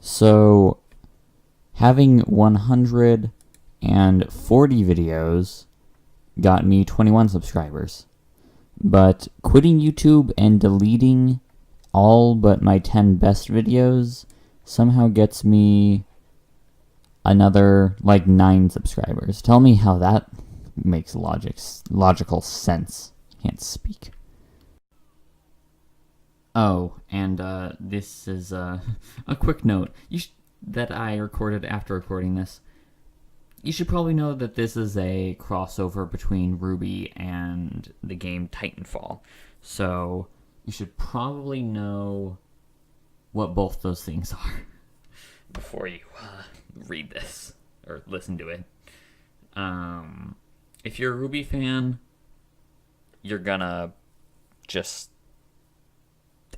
So, having 140 videos got me 21 subscribers. But quitting YouTube and deleting all but my 10 best videos somehow gets me another, 9 subscribers. Tell me how that makes logical sense. Can't speak. Oh, and this is a quick note that I recorded after recording this. You should probably know that this is a crossover between RWBY and the game Titanfall. So you should probably know what both those things are before you read this or listen to it. If you're a RWBY fan, you're gonna just...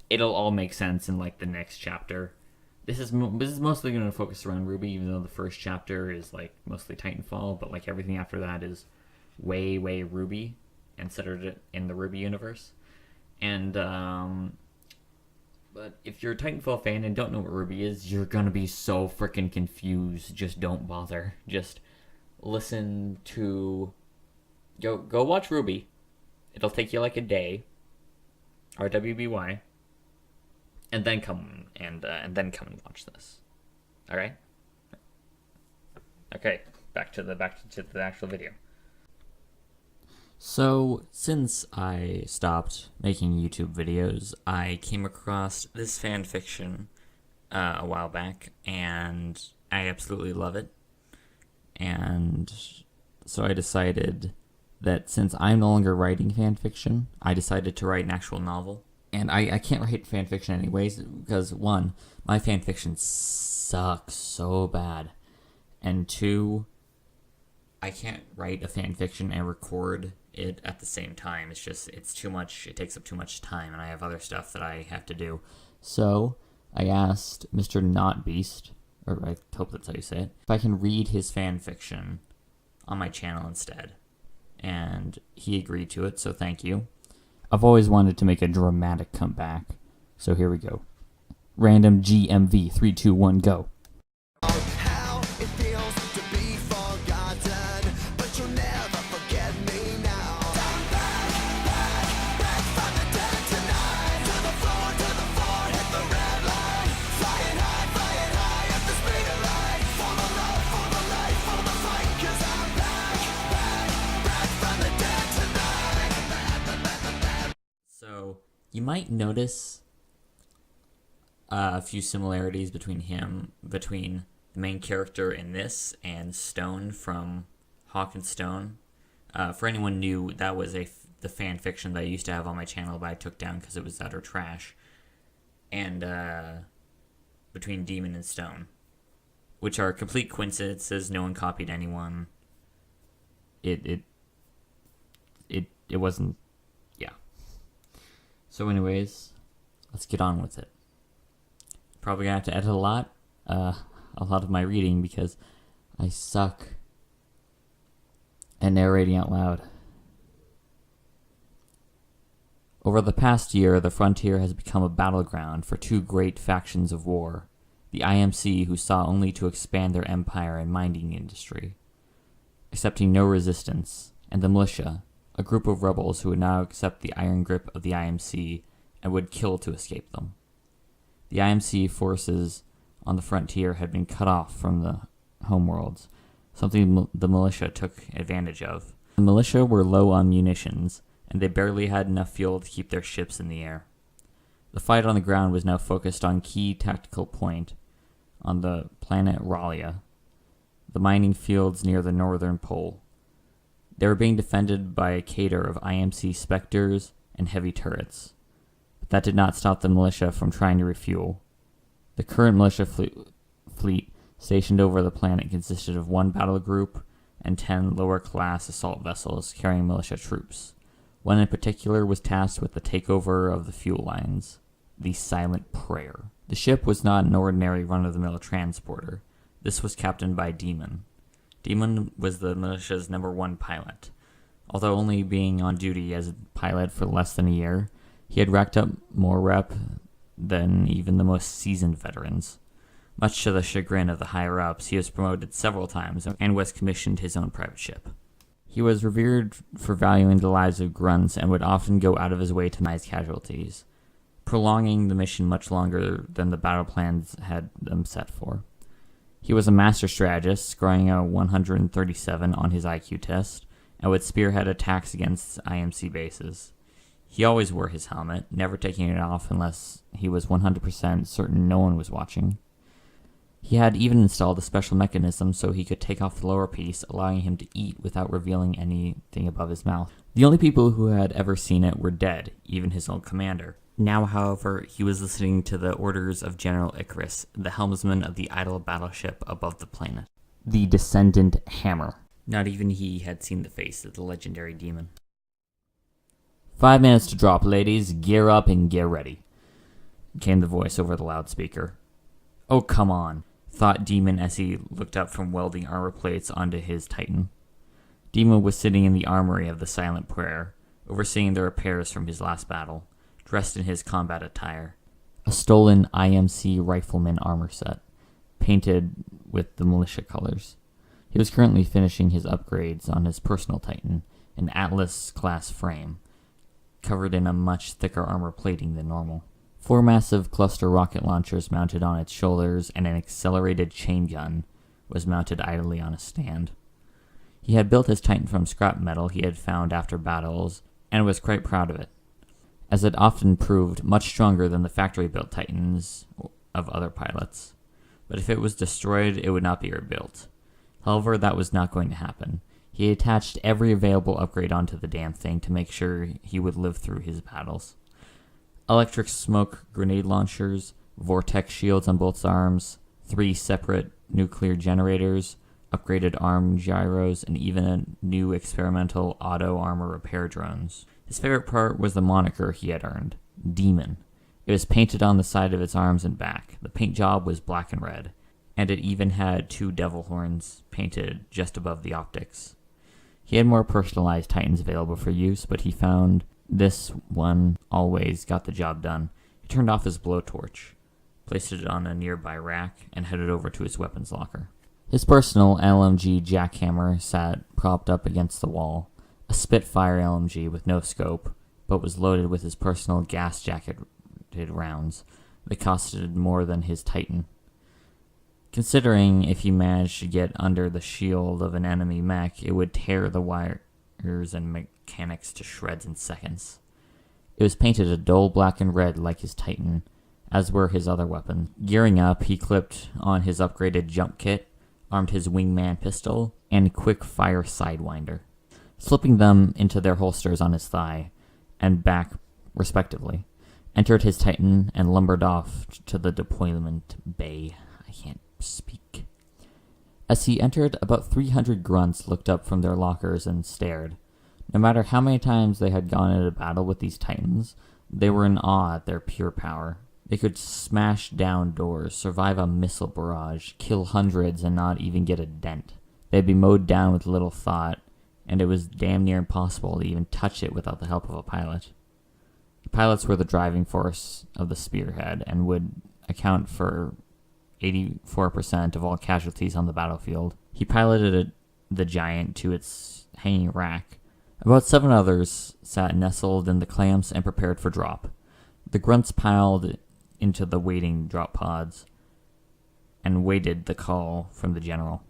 It'll all make sense in the next chapter. This is mostly going to focus around RWBY, even though the first chapter is mostly Titanfall, but everything after that is way RWBY and centered in the RWBY universe. And but if you're a Titanfall fan and don't know what RWBY is, you're gonna be so freaking confused. Just don't bother. Just listen to go watch RWBY. It'll take you a day. RWBY. And then come and watch this. All right. Okay. Back to the actual video. So, since I stopped making YouTube videos, I came across this fan fiction a while back, and I absolutely love it. And so I decided that since I'm no longer writing fan fiction, I decided to write an actual novel. And I can't write fan fiction anyways, because 1, my fan fiction sucks so bad. And 2, I can't write a fan fiction and record it at the same time. It's too much, it takes up too much time, and I have other stuff that I have to do. So, I asked Mr. Not Beast, or I hope that's how you say it, if I can read his fan fiction on my channel instead. And he agreed to it, so thank you. I've always wanted to make a dramatic comeback, so here we go. Random GMV 3, 2, 1, go. How it feels to be forgotten, but you'll never forget me now. I'm back from the dead tonight. To the floor, hit the red line. Flying high at the speed of light. For the love, for the life, for the fight. 'Cause I'm back from the dead tonight. So, you might notice a few similarities between the main character in this and Stone from Hawk and Stone. For anyone new, that was the fan fiction that I used to have on my channel, but I took down because it was utter trash. And between Demon and Stone, which are complete coincidences. No one copied anyone. It wasn't. Yeah. So, anyways, let's get on with it. Probably gonna have to edit a lot of my reading because I suck at narrating out loud. Over the past year, the frontier has become a battleground for 2 great factions of war. The IMC, who sought only to expand their empire and mining industry, accepting no resistance, and the militia, a group of rebels who would now accept the iron grip of the IMC and would kill to escape them. The IMC forces on the frontier had been cut off from the homeworlds, something the militia took advantage of. The militia were low on munitions, and they barely had enough fuel to keep their ships in the air. The fight on the ground was now focused on key tactical point on the planet Ralia, the mining fields near the northern pole. They were being defended by a cadre of IMC Spectres and heavy turrets. But that did not stop the militia from trying to refuel. The current militia fleet stationed over the planet consisted of 1 battle group and 10 lower-class assault vessels carrying militia troops. One in particular was tasked with the takeover of the fuel lines, the Silent Prayer. The ship was not an ordinary run-of-the-mill transporter. This was captained by Demon. Demon was the militia's #1 pilot. Although only being on duty as a pilot for less than a year, he had racked up more rep than even the most seasoned veterans. Much to the chagrin of the higher-ups, he was promoted several times and was commissioned his own private ship. He was revered for valuing the lives of grunts and would often go out of his way to minimize casualties, prolonging the mission much longer than the battle plans had them set for. He was a master strategist, scoring a 137 on his IQ test, and would spearhead attacks against IMC bases. He always wore his helmet, never taking it off unless he was 100% certain no one was watching. He had even installed a special mechanism so he could take off the lower piece, allowing him to eat without revealing anything above his mouth. The only people who had ever seen it were dead, even his own commander. Now, however, he was listening to the orders of General Icarus, the helmsman of the idle battleship above the planet. The Descendant Hammer. Not even he had seen the face of the legendary demon. 5 minutes to drop, ladies. Gear up and get ready, came the voice over the loudspeaker. Oh, come on, thought Demon as he looked up from welding armor plates onto his Titan. Demon was sitting in the armory of the Silent Prayer, overseeing the repairs from his last battle, dressed in his combat attire, a stolen IMC rifleman armor set, painted with the militia colors. He was currently finishing his upgrades on his personal Titan, an Atlas-class frame, covered in a much thicker armor plating than normal. 4 massive cluster rocket launchers mounted on its shoulders, and an accelerated chain gun was mounted idly on a stand. He had built his Titan from scrap metal he had found after battles, and was quite proud of it, as it often proved much stronger than the factory-built Titans of other pilots. But if it was destroyed, it would not be rebuilt. However, that was not going to happen. He attached every available upgrade onto the damn thing to make sure he would live through his battles. Electric smoke grenade launchers, vortex shields on both arms, 3 separate nuclear generators, upgraded arm gyros, and even a new experimental auto armor repair drones. His favorite part was the moniker he had earned, Demon. It was painted on the side of its arms and back. The paint job was black and red, and it even had 2 devil horns painted just above the optics. He had more personalized Titans available for use, but he found this one always got the job done. He turned off his blowtorch, placed it on a nearby rack, and headed over to his weapons locker. His personal LMG jackhammer sat propped up against the wall, a Spitfire LMG with no scope, but was loaded with his personal gas-jacketed rounds that costed more than his Titan. Considering if he managed to get under the shield of an enemy mech, it would tear the wires and mechanics to shreds in seconds. It was painted a dull black and red like his Titan, as were his other weapons. Gearing up, he clipped on his upgraded jump kit, armed his wingman pistol, and quick-fire sidewinder, slipping them into their holsters on his thigh and back, respectively, entered his Titan and lumbered off to the deployment bay. I can't speak. As he entered, about 300 grunts looked up from their lockers and stared. No matter how many times they had gone into battle with these Titans, they were in awe at their pure power. They could smash down doors, survive a missile barrage, kill hundreds and not even get a dent. They'd be mowed down with little thought, and it was damn near impossible to even touch it without the help of a pilot. The pilots were the driving force of the spearhead and would account for 84% of all casualties on the battlefield. He piloted the giant to its hanging rack. About 7 others sat nestled in the clamps and prepared for drop. The grunts piled into the waiting drop pods and waited the call from the general.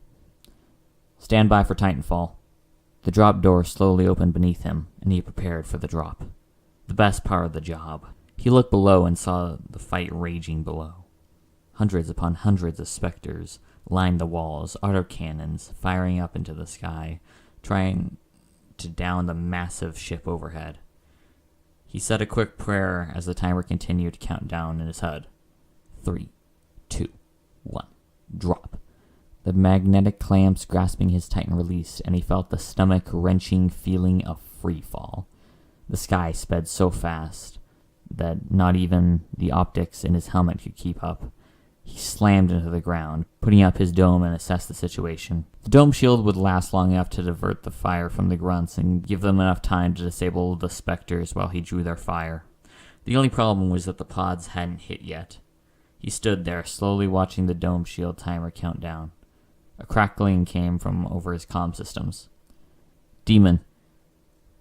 Stand by for Titanfall. The drop door slowly opened beneath him, and he prepared for the drop. The best part of the job. He looked below and saw the fight raging below. Hundreds upon hundreds of specters lined the walls, autocannons firing up into the sky, trying to down the massive ship overhead. He said a quick prayer as the timer continued to count down in his HUD. 3, 2, 1, drop. The magnetic clamps grasping his Titan released, and he felt the stomach-wrenching feeling of free fall. The sky sped so fast that not even the optics in his helmet could keep up. He slammed into the ground, putting up his dome and assessed the situation. The dome shield would last long enough to divert the fire from the grunts and give them enough time to disable the specters while he drew their fire. The only problem was that the pods hadn't hit yet. He stood there, slowly watching the dome shield timer count down. A crackling came from over his comm systems. Demon.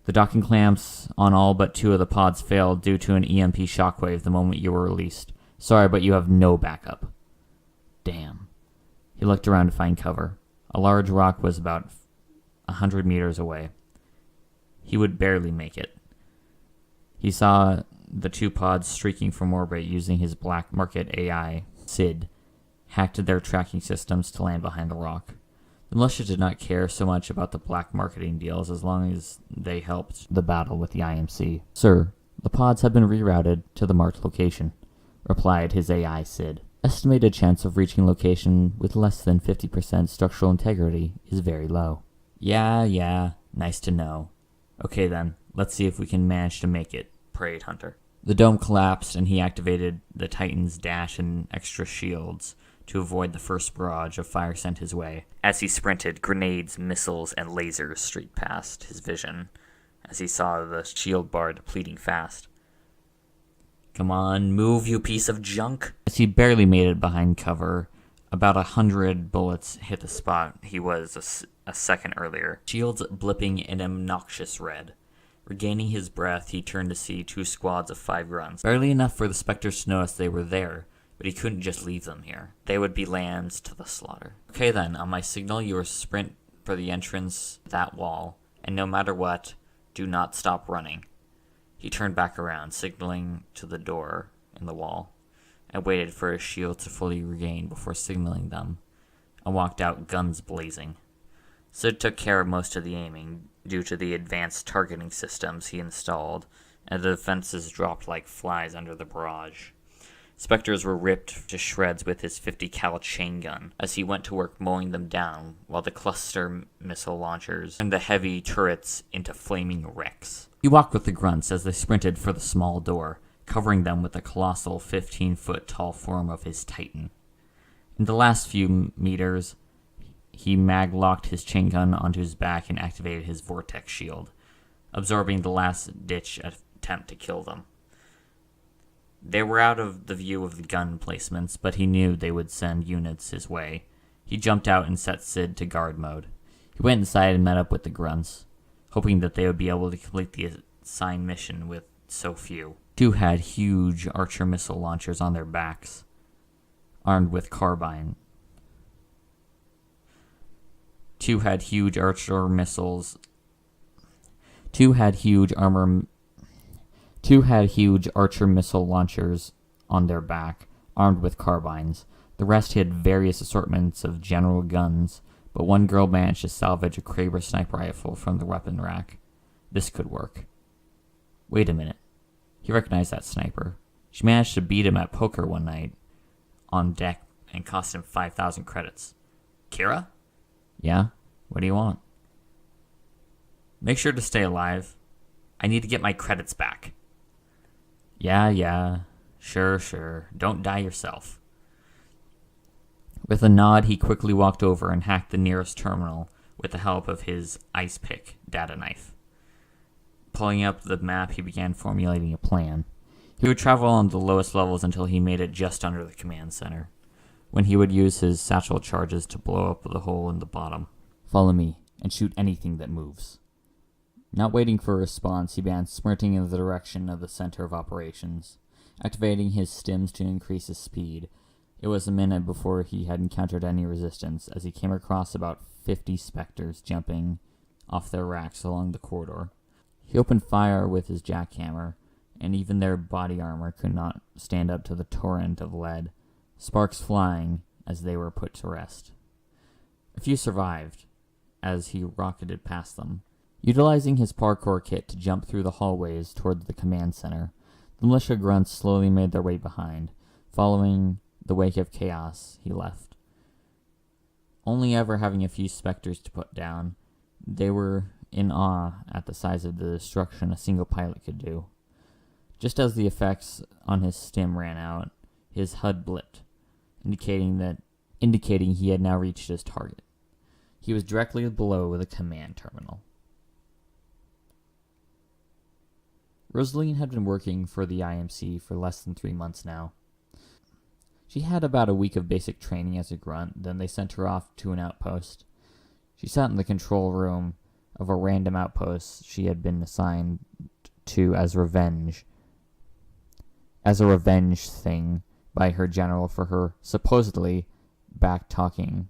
The docking clamps on all but 2 of the pods failed due to an EMP shockwave the moment you were released. Sorry, but you have no backup. Damn. He looked around to find cover. A large rock was about 100 meters away. He would barely make it. He saw the 2 pods streaking from orbit using his black market AI, SID, hacked their tracking systems to land behind the rock. The militia did not care so much about the black marketing deals as long as they helped the battle with the IMC. Sir, the pods have been rerouted to the marked location, replied his AI SID. Estimated chance of reaching location with less than 50% structural integrity is very low. Yeah, nice to know. Okay then, let's see if we can manage to make it, prayed Hunter. The dome collapsed and he activated the Titan's dash and extra shields to avoid the first barrage of fire sent his way. As he sprinted, grenades, missiles, and lasers streaked past his vision as he saw the shield bar depleting fast. Come on, move, you piece of junk! As he barely made it behind cover, about 100 bullets hit the spot he was a second earlier, shields blipping in obnoxious red. Regaining his breath, he turned to see 2 squads of 5 grunts. Barely enough for the Spectres to notice they were there, but he couldn't just leave them here. They would be lambs to the slaughter. Okay then, on my signal you will sprint for the entrance to that wall, and no matter what, do not stop running. He turned back around, signaling to the door in the wall, and waited for his shield to fully regain before signaling them, and walked out, guns blazing. Sid took care of most of the aiming, due to the advanced targeting systems he installed, and the defenses dropped like flies under the barrage. Spectres were ripped to shreds with his 50 cal chain gun as he went to work mowing them down, while the cluster missile launchers turned the heavy turrets into flaming wrecks. He walked with the grunts as they sprinted for the small door, covering them with the colossal 15-foot tall form of his Titan. In the last few meters, he mag-locked his chain gun onto his back and activated his vortex shield, absorbing the last-ditch attempt to kill them. They were out of the view of the gun placements, but he knew they would send units his way. He jumped out and set Sid to guard mode. He went inside and met up with the grunts, hoping that they would be able to complete the assigned mission with so few. 2 had huge Archer missile launchers on their backs, armed with carbine. 2 had huge Archer missiles. 2 had huge Archer missile launchers on their back, armed with carbines. The rest had various assortments of general guns, but one girl managed to salvage a Kraber sniper rifle from the weapon rack. This could work. Wait a minute. He recognized that sniper. She managed to beat him at poker one night on deck and cost him 5,000 credits. Kira? Yeah? What do you want? Make sure to stay alive. I need to get my credits back. Yeah. Sure. Don't die yourself. With a nod, he quickly walked over and hacked the nearest terminal with the help of his ice pick data knife. Pulling up the map, he began formulating a plan. He would travel on the lowest levels until he made it just under the command center, when he would use his satchel charges to blow up the hole in the bottom. Follow me, and shoot anything that moves. Not waiting for a response, he began sprinting in the direction of the center of operations, activating his stims to increase his speed. It was a minute before he had encountered any resistance, as he came across about 50 Spectres jumping off their racks along the corridor. He opened fire with his jackhammer, and even their body armor could not stand up to the torrent of lead, sparks flying as they were put to rest. A few survived, as he rocketed past them. Utilizing his parkour kit to jump through the hallways toward the command center, the militia grunts slowly made their way behind, following the wake of chaos he left. Only ever having a few Spectres to put down, they were in awe at the size of the destruction a single pilot could do. Just as the effects on his stim ran out, his HUD blipped, indicating he had now reached his target. He was directly below the command terminal. Rosaline had been working for the IMC for less than 3 months now. She had about a week of basic training as a grunt, then they sent her off to an outpost. She sat in the control room of a random outpost she had been assigned to as a revenge thing by her general for her supposedly back-talking,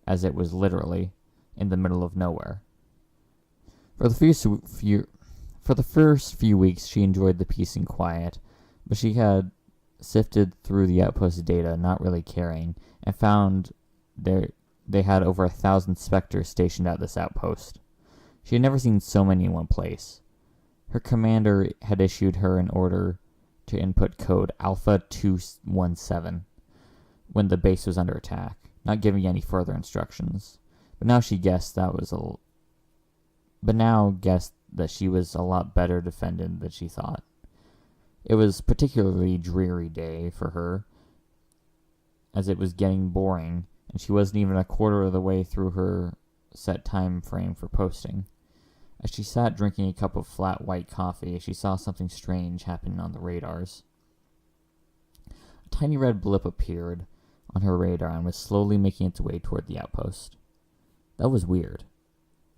as it was literally in the middle of nowhere. For the first few weeks, she enjoyed the peace and quiet, but she had sifted through the outpost data, not really caring, and found they had over 1,000 Spectres stationed at this outpost. She had never seen so many in one place. Her commander had issued her an order to input code Alpha 217 when the base was under attack, not giving any further instructions. But now guessed that she was a lot better defended than she thought. It was a particularly dreary day for her, as it was getting boring, and she wasn't even a quarter of the way through her set time frame for posting. As she sat drinking a cup of flat white coffee, she saw something strange happening on the radars. A tiny red blip appeared on her radar and was slowly making its way toward the outpost. That was weird.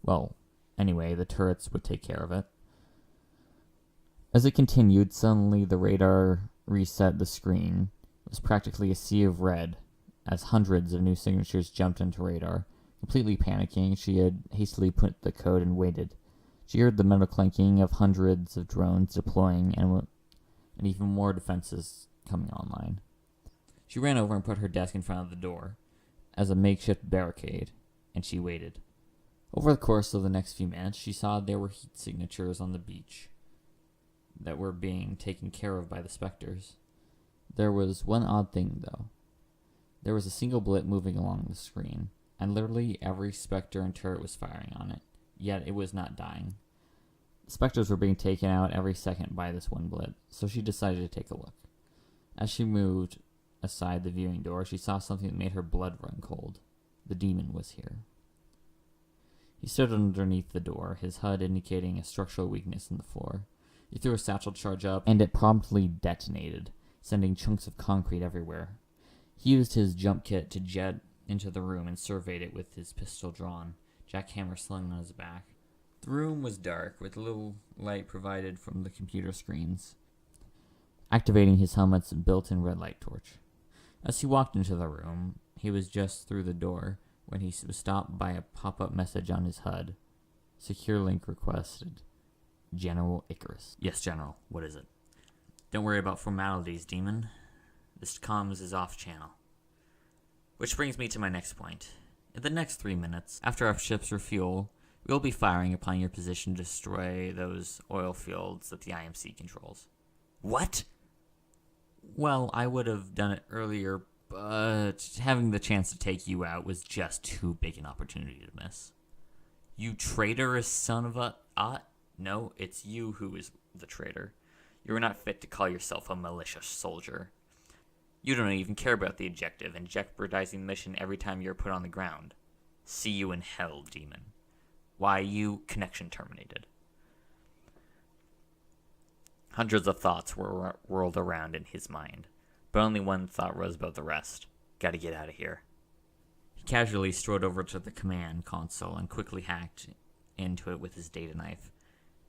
Well, anyway, the turrets would take care of it. As it continued, suddenly the radar reset the screen. It was practically a sea of red, as hundreds of new signatures jumped into radar. Completely panicking, she had hastily put the code and waited. She heard the metal clanking of hundreds of drones deploying and even more defenses coming online. She ran over and put her desk in front of the door as a makeshift barricade, and she waited. Over the course of the next few minutes, she saw there were heat signatures on the beach that were being taken care of by the Spectres. There was one odd thing, though. There was a single blip moving along the screen, and literally every Spectre and turret was firing on it, yet it was not dying. The Spectres were being taken out every second by this one blip, so she decided to take a look. As she moved aside the viewing door, she saw something that made her blood run cold. The demon was here. He stood underneath the door, his HUD indicating a structural weakness in the floor. He threw a satchel charge up, and it promptly detonated, sending chunks of concrete everywhere. He used his jump kit to jet into the room and surveyed it with his pistol drawn, jackhammer slung on his back. The room was dark, with little light provided from the computer screens, activating his helmet's built-in red light torch. As he walked into the room, he was just through the door when he was stopped by a pop-up message on his HUD. Secure link requested. General Icarus. Yes, General. What is it? Don't worry about formalities, Demon. This comms is off-channel. Which brings me to my next point. In the next 3 minutes, after our ships refuel, we will be firing upon your position to destroy those oil fields that the IMC controls. What? Well, I would have done it earlier, but having the chance to take you out was just too big an opportunity to miss. You traitorous son of a... No, it's you who is the traitor. You are not fit to call yourself a malicious soldier. You don't even care about the objective and jeopardizing the mission every time you're put on the ground. See you in hell, Demon. Why, you connection terminated. Hundreds of thoughts were whirled around in his mind, but only one thought rose above the rest. Gotta get out of here. He casually strode over to the command console and quickly hacked into it with his data knife,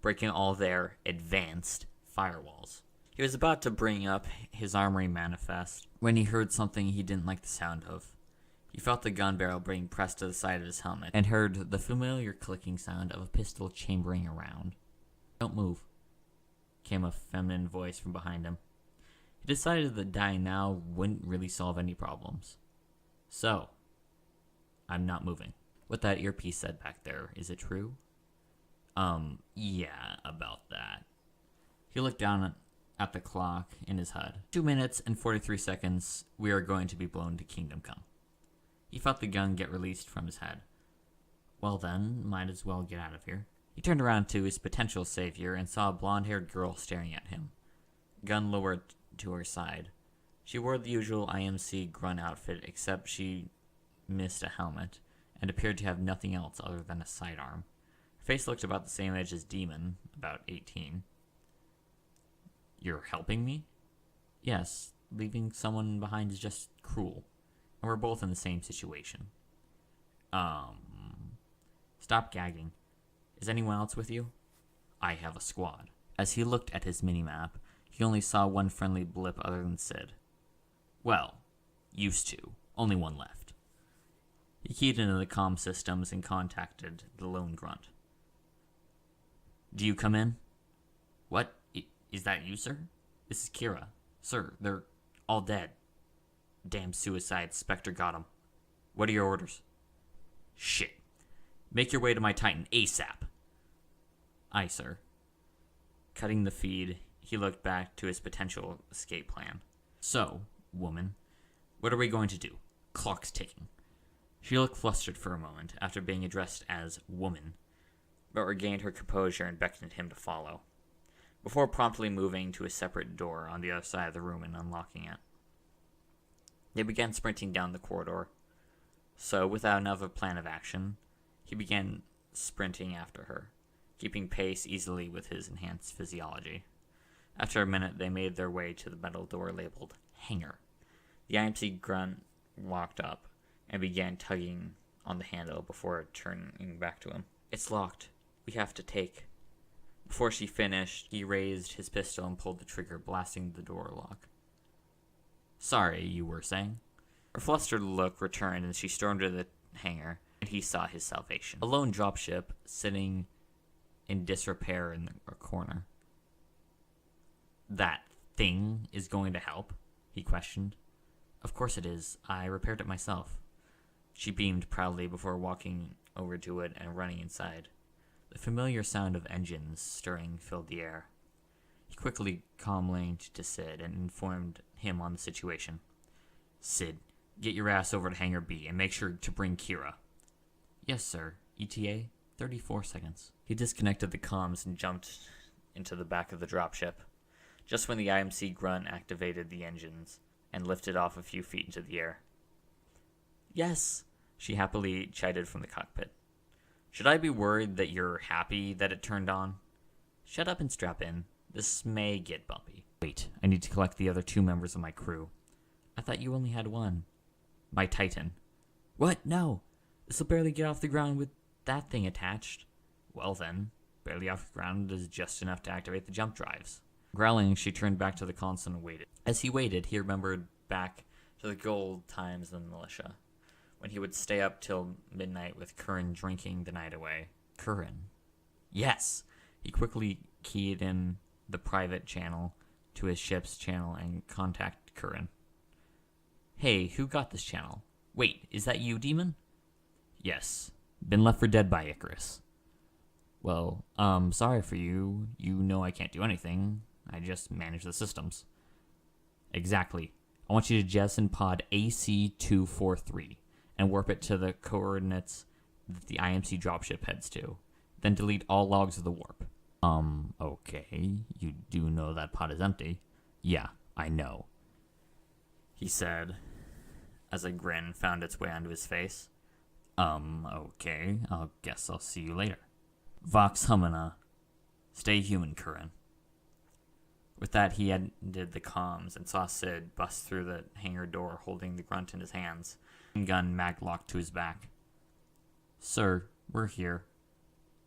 breaking all their advanced firewalls. He was about to bring up his armory manifest when he heard something he didn't like the sound of. He felt the gun barrel being pressed to the side of his helmet and heard the familiar clicking sound of a pistol chambering around. Don't move, came a feminine voice from behind him. He decided that dying now wouldn't really solve any problems. So, I'm not moving. What that earpiece said back there, is it true? Yeah, about that. He looked down at the clock in his HUD. 2 minutes and 43 seconds, we are going to be blown to Kingdom Come. He felt the gun get released from his head. Well then, might as well get out of here. He turned around to his potential savior and saw a blonde-haired girl staring at him, gun lowered to her side. She wore the usual IMC grunt outfit, except she missed a helmet and appeared to have nothing else other than a sidearm. Her face looked about the same age as Demon, about 18. You're helping me? Yes, leaving someone behind is just cruel. And we're both in the same situation. Stop gagging. Is anyone else with you? I have a squad. As he looked at his minimap, he only saw one friendly blip other than Sid. Well, used to. Only one left. He keyed into the comm systems and contacted the lone grunt. Do you come in? What? Is that you, sir? This is Kira. Sir, they're all dead. Damn suicide. Spectre got him. What are your orders? Shit. Make your way to my Titan ASAP. Aye, sir. Cutting the feed, he looked back to his potential escape plan. So, woman, what are we going to do? Clock's ticking. She looked flustered for a moment after being addressed as woman, but regained her composure and beckoned him to follow, before promptly moving to a separate door on the other side of the room and unlocking it. They began sprinting down the corridor. So, without another plan of action, he began sprinting after her, keeping pace easily with his enhanced physiology. After a minute, they made their way to the metal door labeled Hangar. The IMC grunt walked up and began tugging on the handle before turning back to him. It's locked. We have to take. Before she finished, he raised his pistol and pulled the trigger, blasting the door lock. Sorry, you were saying? Her flustered look returned as she stormed to the hangar, and he saw his salvation. A lone dropship sitting in disrepair in a corner. That thing is going to help? He questioned. Of course it is. I repaired it myself. She beamed proudly before walking over to it and running inside. The familiar sound of engines stirring filled the air. He quickly comlinked to Sid and informed him on the situation. Sid, get your ass over to Hangar B and make sure to bring Kira. Yes, sir. ETA, 34 seconds. He disconnected the comms and jumped into the back of the dropship, just when the IMC grunt activated the engines and lifted off a few feet into the air. Yes, she happily chided from the cockpit. Should I be worried that you're happy that it turned on? Shut up and strap in. This may get bumpy. Wait, I need to collect the other 2 members of my crew. I thought you only had one. My Titan. What? No. This'll barely get off the ground with that thing attached. Well then, barely off the ground is just enough to activate the jump drives. Growling, she turned back to the console and waited. As he waited, he remembered back to the good old times in the militia, when he would stay up till midnight with Curran drinking the night away. Curran. Yes! He quickly keyed in the private channel to his ship's channel and contacted Curran. Hey, who got this channel? Wait, is that you, Demon? Yes. Been left for dead by Icarus. Well, sorry for you. You know I can't do anything. I just manage the systems. Exactly. I want you to jettison pod AC-243 and warp it to the coordinates that the IMC dropship heads to. Then delete all logs of the warp. Okay. You do know that pod is empty. Yeah, I know, he said, as a grin found its way onto his face. Okay. I guess I'll see you later. Vox Humana. Stay human, Curran. With that, he ended the comms and saw Sid bust through the hangar door holding the grunt in his hands, gun mag-locked to his back. Sir, we're here.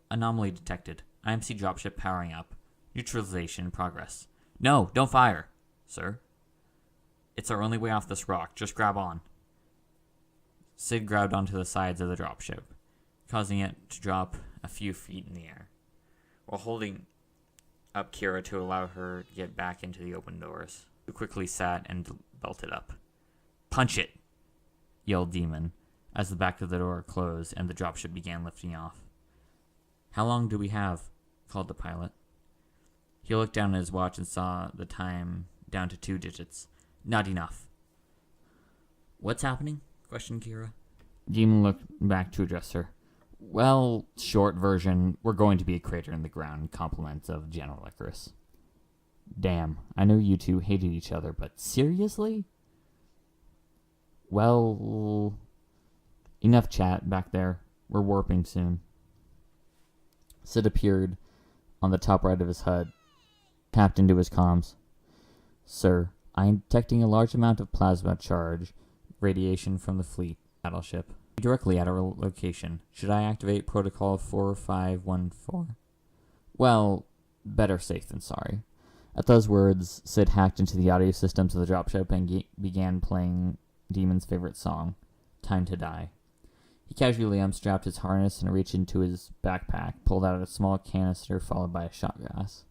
Anomaly detected. IMC dropship powering up. Neutralization in progress. No, don't fire, sir. It's our only way off this rock. Just grab on. Sid grabbed onto the sides of the dropship, causing it to drop a few feet in the air, while holding up Kira to allow her to get back into the open doors, who quickly sat and belted up. Punch it, yelled Demon, as the back of the door closed and the dropship began lifting off. How long do we have? Called the pilot. He looked down at his watch and saw the time down to 2 digits. Not enough. What's happening? Questioned Kira. Demon looked back to address her. Well, short version, we're going to be a crater in the ground in compliments of General Icarus. Damn, I know you two hated each other, but seriously? Well, enough chat back there. We're warping soon. Sid appeared on the top right of his HUD, tapped into his comms. Sir, I am detecting a large amount of plasma charge radiation from the fleet battleship directly at our location. Should I activate Protocol 4514? Well, better safe than sorry. At those words, Sid hacked into the audio systems of the dropship and began playing Demon's favorite song, Time to Die. He casually unstrapped his harness and reached into his backpack, pulled out a small canister followed by a shot glass.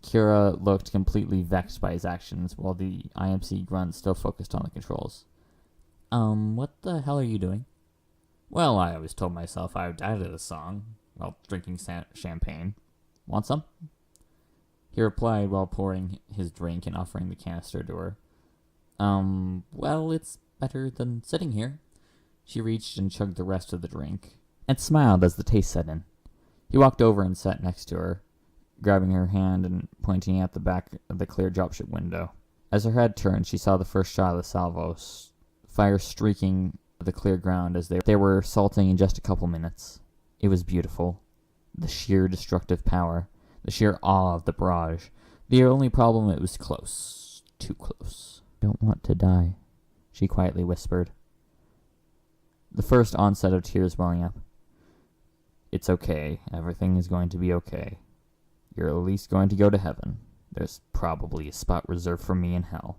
Kira looked completely vexed by his actions, while the IMC grunt still focused on the controls. What the hell are you doing? Well, I always told myself I would die to this song, while drinking champagne. Want some? He replied while pouring his drink and offering the canister to her. Well, it's better than sitting here. She reached and chugged the rest of the drink, and smiled as the taste set in. He walked over and sat next to her, grabbing her hand and pointing at the back of the clear dropship window. As her head turned, she saw the first shot of the salvos, fire streaking the clear ground as they were salting in just a couple minutes. It was beautiful. The sheer destructive power, the sheer awe of the barrage. The only problem, it was close. Too close. Don't want to die, she quietly whispered. The first onset of tears welling up. It's okay. Everything is going to be okay. You're at least going to go to heaven. There's probably a spot reserved for me in hell.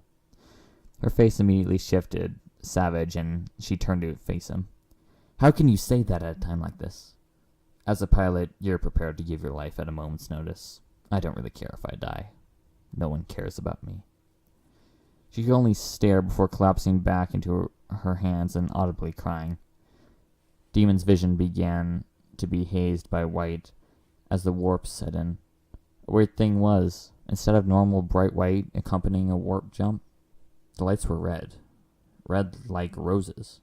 Her face immediately shifted, savage, and she turned to face him. How can you say that at a time like this? As a pilot, you're prepared to give your life at a moment's notice. I don't really care if I die. No one cares about me. She could only stare before collapsing back into her hands and audibly crying. Demon's vision began to be hazed by white as the warp set in. A weird thing was, instead of normal bright white accompanying a warp jump, the lights were red. Red like roses.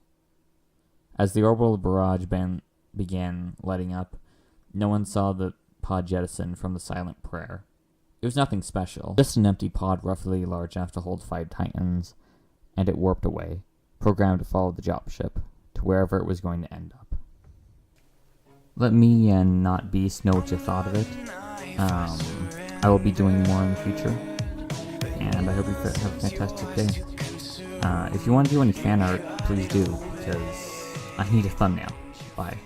As the orbital barrage began lighting up, no one saw the pod jettison from the silent prayer. It was nothing special, just an empty pod roughly large enough to hold 5 Titans, and it warped away, programmed to follow the dropship to wherever it was going to end up. Let me and Not Beast know what you thought of it. I will be doing more in the future, and I hope you have a fantastic day. If you want to do any fan art, please do, because I need a thumbnail. Bye.